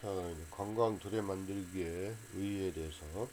자, 이제 관광 두레 만들기의 의의에 대해서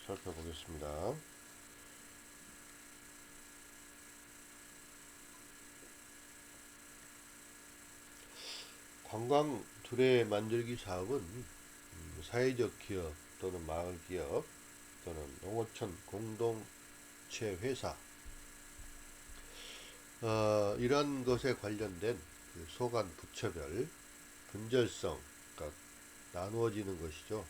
살펴보겠습니다. 관광 두레 만들기 사업은 사회적 기업 또는 마을 기업 또는 농어촌 공동체 회사 이런 것에 관련된 그 소관 부처별 분절성, 그러니까 나누어지는 것이죠.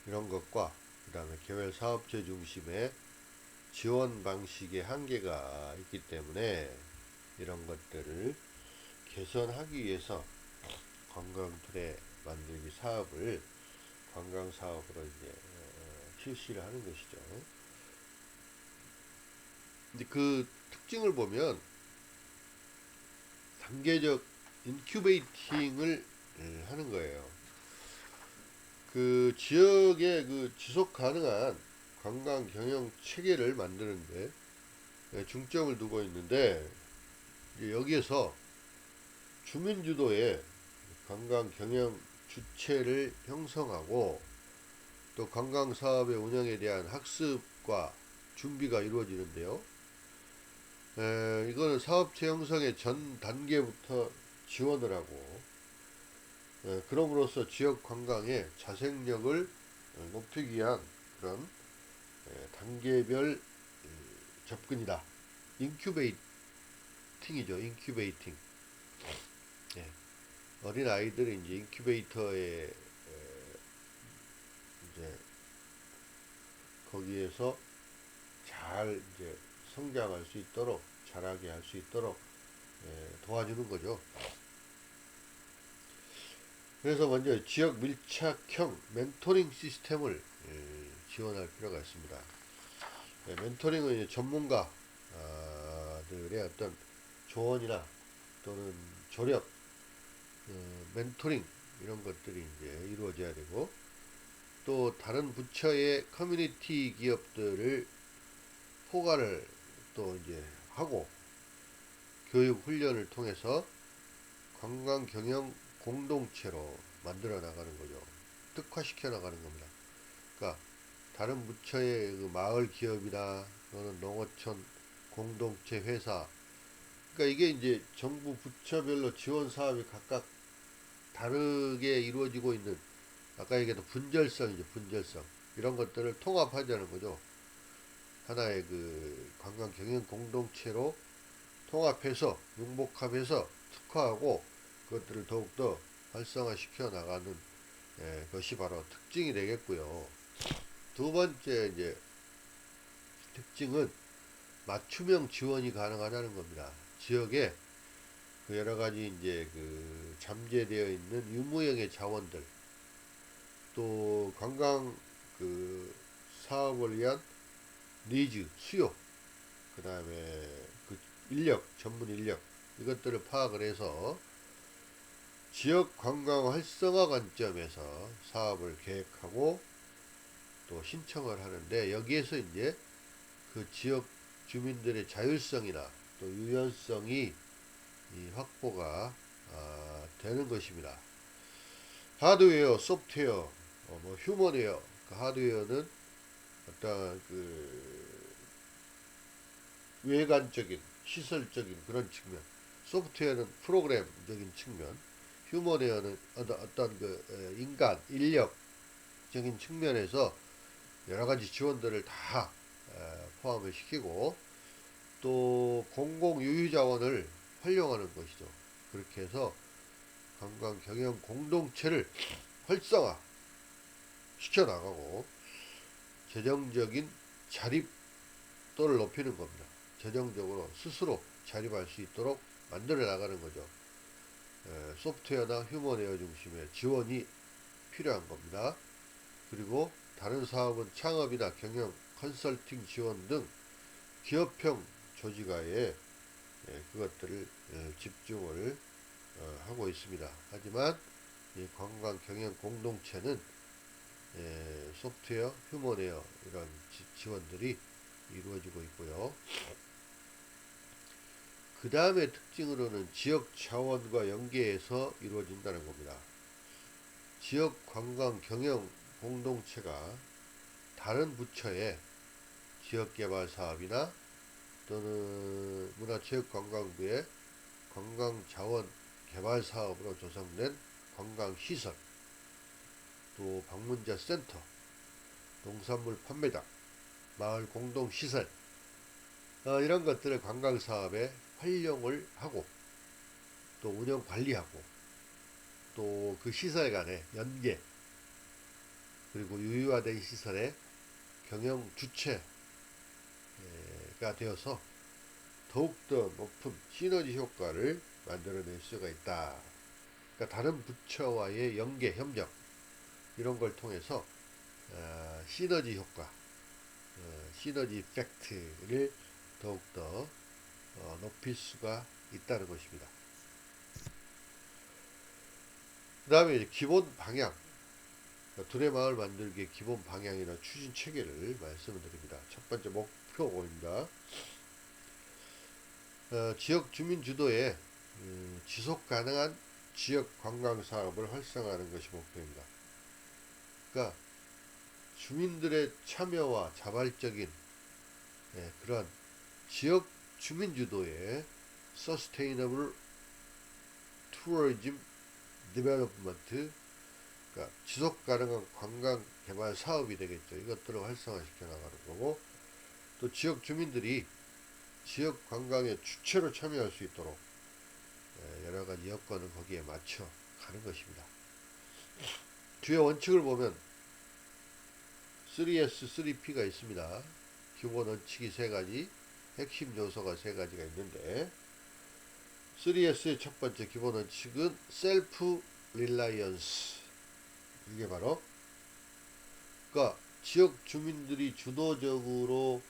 이런 것과 그 다음에 개별 사업체 중심의 지원 방식의 한계가 있기 때문에 이런 것들을 개선하기 위해서 관광 투레 만들기 사업을 관광 사업으로 이제 실시를 하는 것이죠. 근데 그 특징을 보면 단계적 인큐베이팅을 하는 거예요. 그 지역의 그 지속 가능한 관광 경영 체계를 만드는데 중점을 두고 있는데, 여기에서 주민 주도의 관광 경영 주체를 형성하고 또 관광 사업의 운영에 대한 학습과 준비가 이루어지는데요. 이거는 사업체 형성의 전 단계부터 지원을 하고, 그럼으로써 지역 관광의 자생력을 높이기 위한 그런 단계별 접근이다. 인큐베이팅이죠. 인큐베이팅. 예. 어린 아이들이 이제 인큐베이터에 이제 거기에서 잘 이제 성장할 수 있도록, 자라게 할 수 있도록 도와주는 거죠. 그래서 먼저 지역 밀착형 멘토링 시스템을 지원할 필요가 있습니다. 멘토링은 이제 전문가들의 어떤 조언이나 또는 조력, 멘토링 이런 것들이 이제 이루어져야 되고, 또 다른 부처의 커뮤니티 기업들을 포괄을 또 이제 하고 교육 훈련을 통해서 관광 경영 공동체로 만들어 나가는 거죠. 특화시켜 나가는 겁니다. 그러니까 다른 부처의 그 마을 기업이나 또는 농어촌 공동체 회사, 그러니까 이게 이제 정부 부처별로 지원 사업이 각각 다르게 이루어지고 있는, 아까 얘기했던 분절성이죠. 분절성. 이런 것들을 통합하자는 거죠. 하나의 그 관광 경영 공동체로 통합해서 융복합해서 특화하고 그것들을 더욱더 활성화시켜 나가는 것이 바로 특징이 되겠고요. 두 번째 이제 특징은 맞춤형 지원이 가능하다는 겁니다. 지역에 그 여러 가지 이제 그 잠재되어 있는 유무형의 자원들, 또 관광 그 사업을 위한 니즈, 수요, 그 다음에 그 인력, 전문 인력, 이것들을 파악을 해서 지역 관광 활성화 관점에서 사업을 계획하고 또 신청을 하는데, 여기에서 이제 그 지역 주민들의 자율성이나 또 유연성이 확보가 되는 것입니다. 하드웨어, 소프트웨어, 뭐 휴먼웨어. 그 하드웨어는 어떤 그 외관적인 시설적인 그런 측면, 소프트웨어는 프로그램적인 측면, 휴먼웨어는 어떤 그 인간 인력적인 측면에서 여러 가지 지원들을 다 포함을 시키고, 또 공공 유휴 자원을 활용하는 것이죠. 그렇게 해서 관광 경영 공동체를 활성화 시켜 나가고 재정적인 자립도를 높이는 겁니다. 재정적으로 스스로 자립할 수 있도록 만들어 나가는 거죠. 소프트웨어나 휴먼웨어 중심의 지원이 필요한 겁니다. 그리고 다른 사업은 창업이나 경영, 컨설팅 지원 등 기업형 조직화에 그것들을 집중을 하고 있습니다. 하지만 이 관광 경영 공동체는 소프트웨어, 휴먼웨어 이런 지원들이 이루어지고 있고요. 그 다음에 특징으로는 지역 자원과 연계해서 이루어진다는 겁니다. 지역 관광 경영 공동체가 다른 부처의 지역개발 사업이나 또는 문화체육관광부의 관광자원 개발 사업으로 조성된 관광시설, 또 방문자 센터, 농산물 판매장, 마을 공동시설, 이런 것들을 관광사업에 활용을 하고 또 운영 관리하고 또 그 시설 간의 연계, 그리고 유의화된 시설의 경영 주체가 되어서 더욱더 높은 시너지 효과를 만들어낼 수가 있다. 그러니까 다른 부처와의 연계, 협력 이런 걸 통해서 시너지 효과, 시너지 이펙트를 더욱더 높일 수가 있다는 것입니다. 그 다음에 이제 기본 방향, 두레마을 만들기의 기본 방향이나 추진 체계를 말씀을 드립니다. 첫 번째 목표입니다. 지역 주민 주도의 지속 가능한 지역 관광 사업을 활성화하는 것이 목표입니다. 그러니까 주민들의 참여와 자발적인 그런 지역 주민 주도의 Sustainable Tourism Development, 그러니까 지속 가능한 관광 개발 사업이 되겠죠. 이것들을 활성화시켜 나가는 거고, 또 지역 주민들이 지역 관광의 주체로 참여할 수 있도록 여러 가지 여건을 거기에 맞춰 가는 것입니다. 주요 원칙을 보면 3S, 3P가 있습니다. 기본 원칙이 세 가지, 핵심 요소가 세 가지가 있는데, 3S의 첫 번째 기본 원칙은 셀프 릴라이언스. 이게 바로, 그러니까 지역 주민들이 주도적으로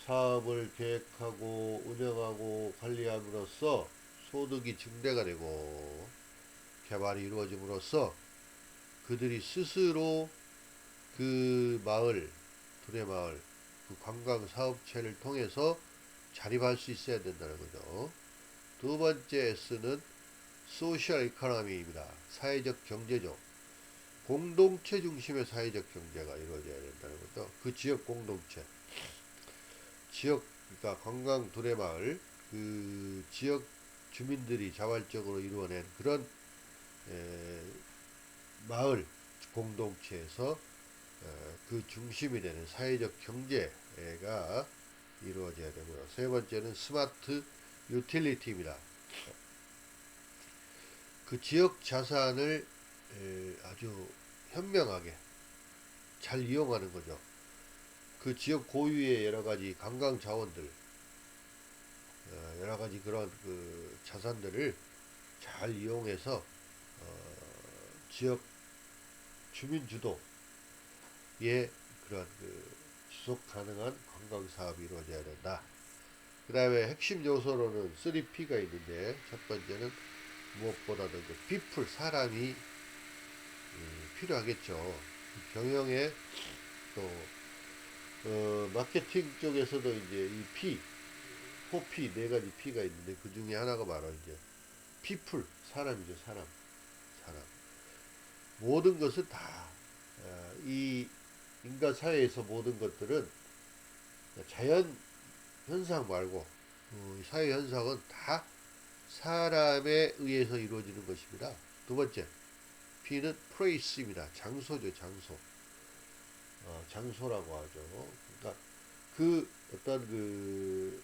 사업을 계획하고 운영하고 관리함으로써 소득이 증대가 되고 개발이 이루어짐으로써 그들이 스스로 그 마을, 두레마을, 그 관광 사업체를 통해서 자립할 수 있어야 된다는 거죠. 두 번째 S는 소셜 이코노미입니다. 사회적 경제죠. 공동체 중심의 사회적 경제가 이루어져야 된다는 거죠. 그 지역 공동체, 지역, 그러니까 관광 두레마을, 그 지역 주민들이 자발적으로 이루어낸 그런 마을 공동체에서 그 중심이 되는 사회적 경제가 이루어져야 되고요. 세 번째는 스마트 유틸리티입니다. 그 지역 자산을 아주 현명하게 잘 이용하는 거죠. 그 지역 고유의 여러 가지 관광 자원들, 여러 가지 그런 그 자산들을 잘 이용해서 지역 주민 주도의 그런 그 지속 가능한 관광 사업이 이루어져야 된다. 그 다음에 핵심 요소로는 3P가 있는데, 첫 번째는 무엇보다도 그 people, 사람이 필요하겠죠. 경영에 또 마케팅 쪽에서도 이제 이 P, 4P 네 가지 P가 있는데 그 중에 하나가 바로 이제 people, 사람이죠. 사람. 모든 것은 다 이 인간 사회에서 모든 것들은 자연 현상 말고 사회 현상은 다 사람에 의해서 이루어지는 것입니다. 두 번째 P는 place입니다. 장소죠. 장소. 장소라고 하죠. 그러니까 그 어떤 그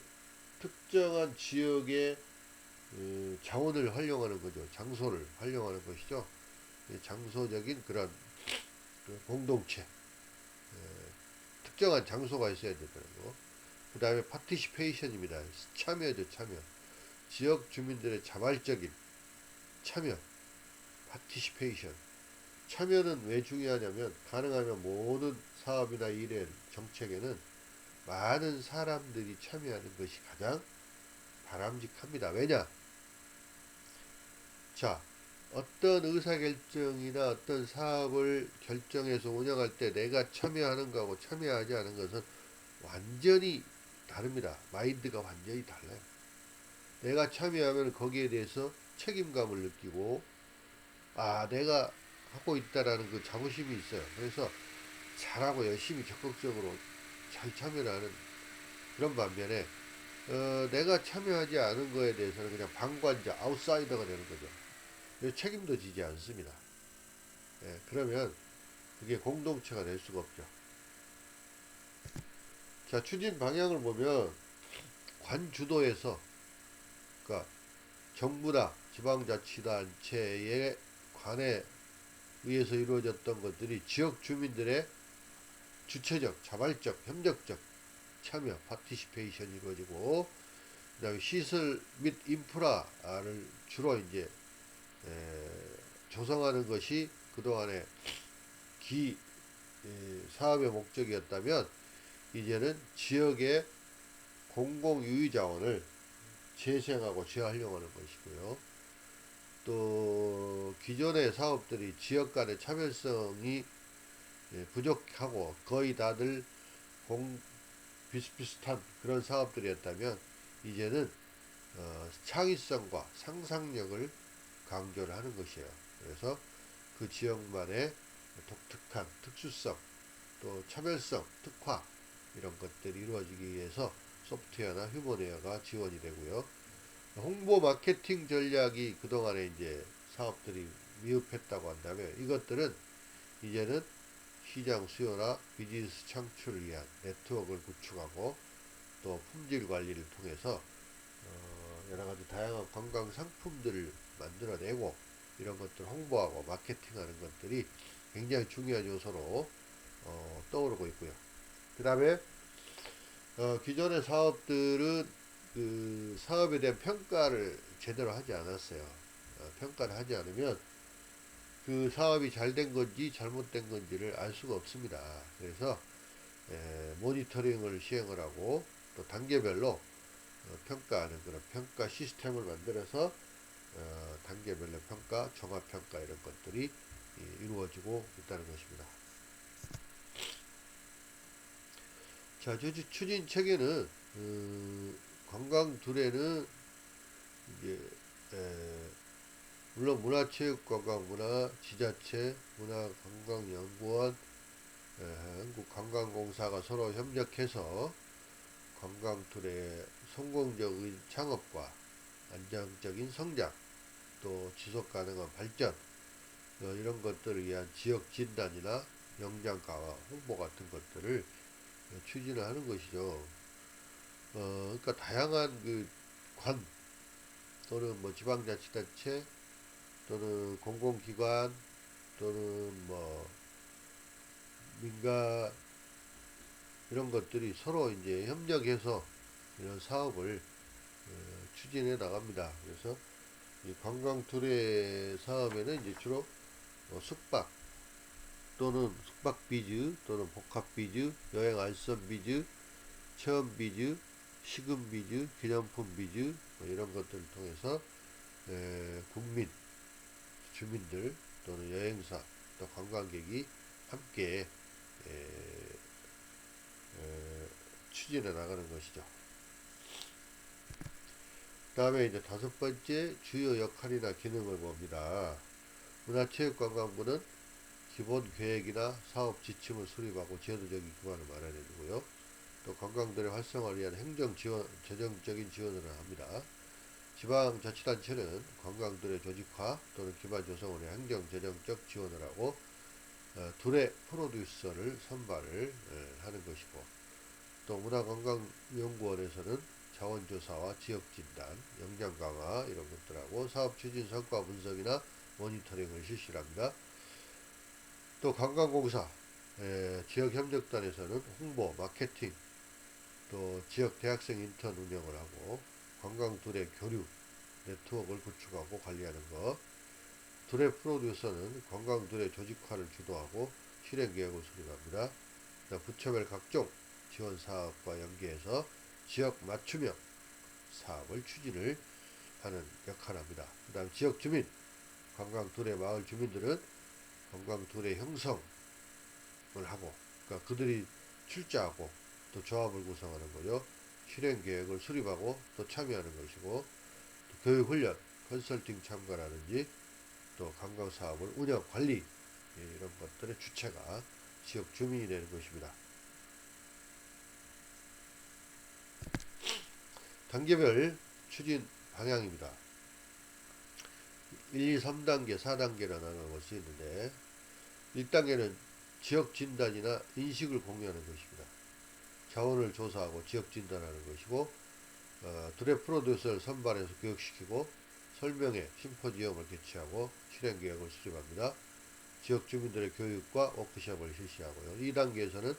특정한 지역의 자원을 활용하는 거죠. 장소를 활용하는 것이죠. 장소적인 그런 그 공동체, 특정한 장소가 있어야 된다는 거. 그 다음에 파티시페이션입니다. 참여죠. 참여. 지역 주민들의 자발적인 참여, 파티시페이션. 참여는 왜 중요하냐면, 가능하면 모든 사업이나 일에, 정책에는 많은 사람들이 참여하는 것이 가장 바람직합니다. 왜냐? 자, 어떤 의사결정이나 어떤 사업을 결정해서 운영할 때 내가 참여하는 거하고 참여하지 않은 것은 완전히 다릅니다. 마인드가 완전히 달라요. 내가 참여하면 거기에 대해서 책임감을 느끼고, 아, 내가 하고 있다라는 그 자부심이 있어요. 그래서 잘하고 열심히 적극적으로 잘 참여를 하는 그런 반면에, 내가 참여하지 않은 거에 대해서는 그냥 방관자, 아웃사이더가 되는 거죠. 책임도 지지 않습니다. 예, 그러면 그게 공동체가 될 수가 없죠. 자, 추진 방향을 보면 관주도에서, 그러니까 정부나 지방자치단체의 관에 의해서 이루어졌던 것들이 지역 주민들의 주체적, 자발적, 협력적 참여, 파티시페이션이 이루어지고, 그 다음에 시설 및 인프라를 주로 이제 조성하는 것이 그동안의 사업의 목적이었다면, 이제는 지역의 공공유의자원을 재생하고 재활용하는 것이고요. 또 기존의 사업들이 지역 간의 차별성이 부족하고 거의 다들 비슷비슷한 그런 사업들이었다면, 이제는 창의성과 상상력을 강조를 하는 것이에요. 그래서 그 지역만의 독특한 특수성, 또 차별성, 특화, 이런 것들이 이루어지기 위해서 소프트웨어나 휴먼웨어가 지원이 되고요. 홍보 마케팅 전략이 그동안에 이제 사업들이 미흡했다고 한다면, 이것들은 이제는 시장 수요나 비즈니스 창출을 위한 네트워크를 구축하고, 또 품질 관리를 통해서 여러 가지 다양한 관광 상품들을 만들어내고, 이런 것들 홍보하고 마케팅하는 것들이 굉장히 중요한 요소로 떠오르고 있고요. 그 다음에 기존의 사업들은 그 사업에 대한 평가를 제대로 하지 않았어요. 평가를 하지 않으면 그 사업이 잘 된 건지 잘못된 건지를 알 수가 없습니다. 그래서 모니터링을 시행을 하고, 또 단계별로 평가하는 그런 평가 시스템을 만들어서 단계별로 평가, 종합평가 이런 것들이 이루어지고 있다는 것입니다. 자, 추진 체계는 관광 둘에는 이제 물론 문화체육관광문화 지자체, 문화관광연구원, 한국관광공사가 서로 협력해서 관광 툴의 성공적인 창업과 안정적인 성장, 또 지속 가능한 발전, 이런 것들을 위한 지역 진단이나 역량 강화, 홍보 같은 것들을 추진을 하는 것이죠. 그러니까 다양한 그 관 또는 뭐 지방자치단체 또는 공공기관 또는 뭐 민간, 이런 것들이 서로 이제 협력해서 이런 사업을 추진해 나갑니다. 그래서 이 관광 투레 사업에는 이제 주로 숙박 또는 숙박 비즈 또는 복합 비즈, 여행 알선 비즈, 체험 비즈, 식음 비즈, 기념품 비즈, 뭐 이런 것들을 통해서 국민, 주민들 또는 여행사, 또 관광객이 함께 추진해 나가는 것이죠. 그 다음에 이제 다섯 번째 주요 역할이나 기능을 봅니다. 문화체육관광부는 기본 계획이나 사업 지침을 수립하고 제도적인 기반을 마련해주고요. 또 관광들의 활성화를 위한 행정 지원, 재정적인 지원을 합니다. 지방자치단체는 관광들의 조직화 또는 기반 조성을 위한 행정, 재정적 지원을 하고, 둘의 프로듀서를 선발을 하는 것이고, 또 문화관광연구원에서는 자원조사와 지역진단, 역량 강화 이런 것들하고 사업 추진 성과 분석이나 모니터링을 실시합니다. 또 관광공사, 지역협력단에서는 홍보, 마케팅, 또 지역 대학생 인턴 운영을 하고, 관광둘의 교류, 네트워크를 구축하고 관리하는 것. 둘의 프로듀서는 관광둘의 조직화를 주도하고 실행계획을 수립합니다. 부처별 각종 지원 사업과 연계해서 지역 맞춤형 사업을 추진을 하는 역할을 합니다. 그 다음 지역 주민, 관광둘의 마을 주민들은 관광둘의 형성을 하고, 그러니까 그들이 출자하고 또 조합을 구성하는 거죠. 실행 계획을 수립하고 또 참여하는 것이고, 교육훈련, 컨설팅 참가라든지 또 관광사업을 운영, 관리 이런 것들의 주체가 지역 주민이 되는 것입니다. 단계별 추진 방향입니다. 1, 2, 3단계, 4단계로 나눠볼 수 있는데 1단계는 지역 진단이나 인식을 공유하는 것입니다. 자원을 조사하고 지역 진단하는 것이고 드래 프로듀서를 선발해서 교육시키고 설명회, 심포지엄을 개최하고 실행 계획을 수립합니다. 지역 주민들의 교육과 워크숍을 실시하고요. 2단계에서는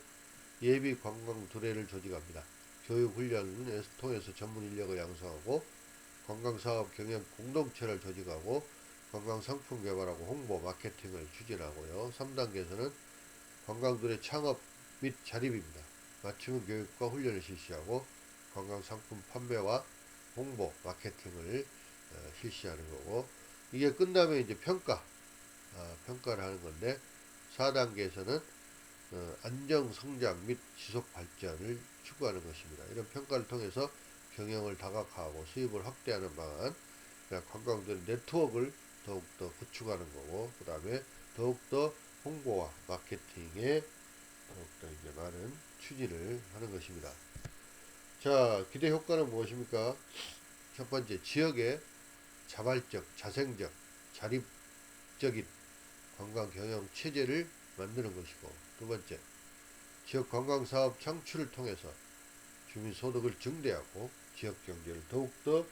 예비 관광 두레를 조직합니다. 교육 훈련을 통해서 전문 인력을 양성하고 관광사업 경영 공동체를 조직하고 관광상품 개발하고 홍보, 마케팅을 추진하고요. 3단계에서는 관광두레 창업 및 자립입니다. 맞춤 교육과 훈련을 실시하고 관광상품 판매와 홍보, 마케팅을 실시하는 거고, 이게 끝나면 이제 평가를 하는 건데 4단계에서는 안정 성장 및 지속 발전을 추구하는 것입니다. 이런 평가를 통해서 경영을 다각화하고 수입을 확대하는 방안, 관광들의 네트워크를 더욱더 구축하는 거고, 그 다음에 더욱더 홍보와 마케팅에 더욱더 이제 많은 추진을 하는 것입니다. 자, 기대 효과는 무엇입니까? 첫 번째, 지역의 자발적, 자생적, 자립적인 관광 경영 체제를 만드는 것이고, 두 번째, 지역 관광 사업 창출을 통해서 주민 소득을 증대하고 지역 경제를 더욱더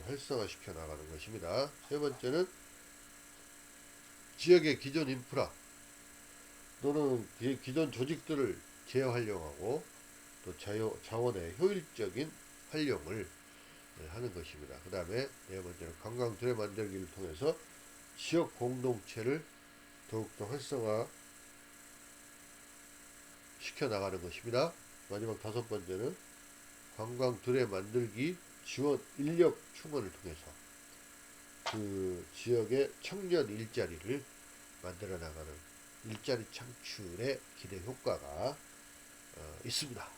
활성화시켜 나가는 것입니다. 세 번째는 지역의 기존 인프라 또는 기존 조직들을 재활용하고 또 자원의 효율적인 활용을 하는 것입니다. 그 다음에 네 번째는 관광 두레 만들기를 통해서 지역 공동체를 더욱더 활성화 시켜 나가는 것입니다. 마지막 다섯 번째는 관광 두레 만들기 지원 인력 충원을 통해서 그 지역의 청년 일자리를 만들어 나가는 일자리 창출의 기대 효과가 있습니다.